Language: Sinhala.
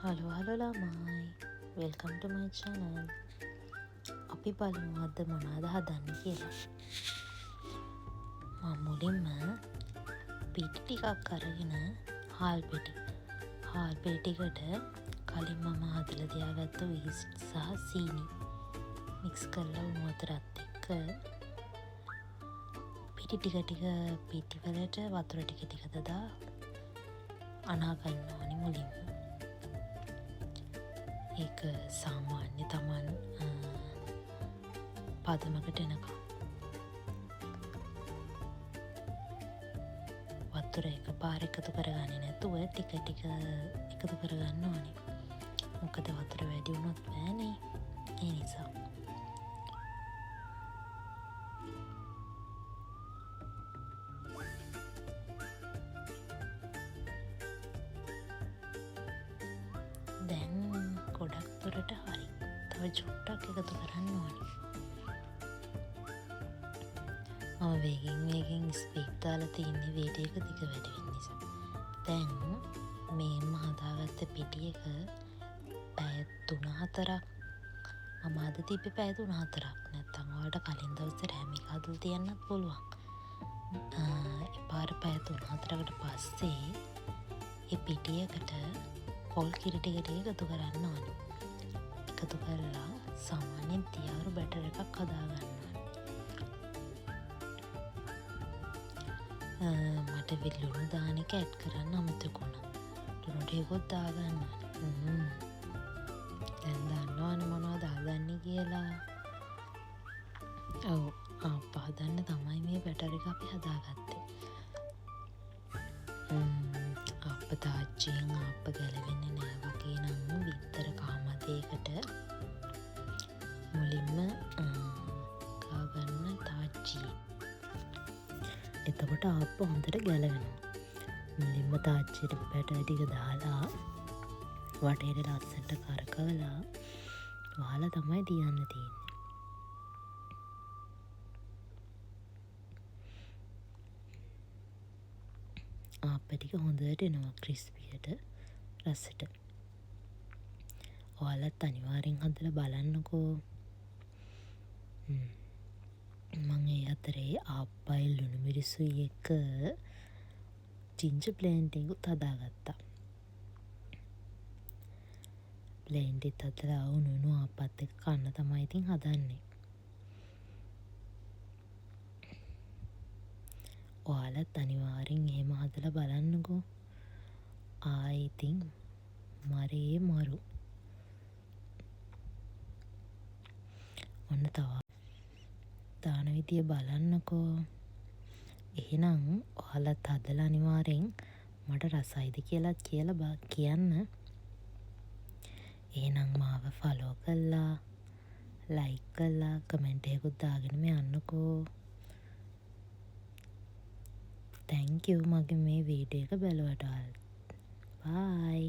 හලෝ ළමයි වෙල්කම් ටු මයි channel. අපි බලමු අද මොනවද හදන්නේ කියලා. මම මුලින්ම පිටි ටිකක් අරගෙන හාල් පිටිකට කලින් මම හදලා තියාගත්ත ඊස්ට් සහ සීනි මික්ස් කරලා උණු වතුරත් එක්ක පිටි ටික පිටිවලට වතුර ටික දදා අනා ගන්න ඕනේ මුලින්ම. ඒක සාමාන්‍ය තමන් පදමකට එනකම් වතුර එක පාර එකතු කරගන්නේ නැතුව ටික එකතු කරගන්න ඕනේ. මොකද වතුර වැඩි වුණොත් බෑනේ. ඒ නිසා දැන් ගොඩක් දුරට හරි. තව චුට්ටක් එකතු කරන්න ඕනේ. මම වේගෙන් ස්පීඩ් දාලා තියන්නේ වීඩියෝ එක දිග වැඩි වෙන නිසා. දැන් මේම හදාගත්ත පිටි එක පැය 3-4ක් මම අද තිබ්බේ පැය 3-4ක්. නැත්තම් ඔයාලට කලින් දවසේ රෑම එක හදලා තියන්නත් පුළුවන්. එපාර පැය 3-4කට පස්සේ ඒ පිටියකට පොල් කිරි ටික එකතු කරන්න ඕනේ. එකතු කරලා සාමාන්‍යයෙන් තියාරු බැටර් එකක් හදාගන්න ඕනේ. මට ලුණු දාන එක ඇඩ් කරන්න අමතකුණා. ලුණු ටිකත් දාගන්න ඕනේ. දැන් දන්නවනේ මොනවද හදන්නේ කියලා. ඔව් ආප්ප හදන්න තමයි මේ බැටර් එක අපි හදාගත්තේ. ආප්ප තාච්චියෙන් ආප්ප ගැලවෙන්නේ නෑ වගේ නම් විතර කාමදේකට මුලින්ම කාගන්න තාච්චිය. එතකොට ආප්ප හොඳට ගැලවෙනවා. මුලින්ම තාච්චියට බැටර් ටික දාලා වටේට ලස්සනට කරකවලා වහලා තමයි තියන්න තියෙන්නේ. ආප්ප ටික හොඳට එනවා ක්‍රිස්පියට රසට. ඔයාලත් අනිවාර්යෙන් හදලා බලන්නකෝ. මම ඒ අතරේ ආප්පයි ලුණු මිරිසුයි එක ජින්ජර් බ්ලෙන්ඩ් එකත් හදාගත්තා. බ්ලෙන්ඩ් එකත් හදලා උණු ආප්පත් එක්ක කන්න තමයි ඉතින් හදන්නේ. ඔයාලත් අනිවාර්යෙන් එහෙම හදලා බලන්නකෝ. ඉතින් මරේ මරු. ඔන්න තව දාන විදිය බලන්නකෝ. එහෙනම් ඔයාලත් හදලා අනිවාර්යෙන් මට රසයිද කියලා කියන්න. එහෙනම් මාව ෆලෝ කරලා ලයික් කරලා කමෙන්ට් එකකුත් දාගෙනම යන්නකෝ. thank you මගේ මේ වීඩියෝ එක බලුවට. bye